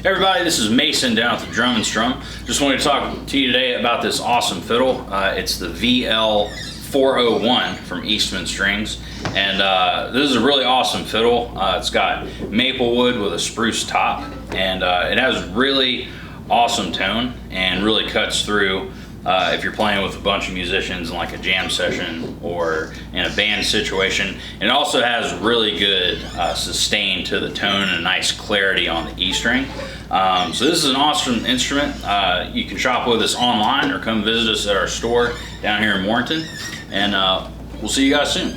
Hey everybody, this is Mason down at the Drum and Strum. Just wanted to talk to you today about this awesome fiddle. It's the VL401 from Eastman Strings, and this is a really awesome fiddle. It's got maple wood with a spruce top, and it has really awesome tone and really cuts through if you're playing with a bunch of musicians in like a jam session or in a band situation. And it also has really good sustain to the tone and a nice clarity on the E string. So this is an awesome instrument. You can shop with us online or come visit us at our store down here in Warrenton, and we'll see you guys soon.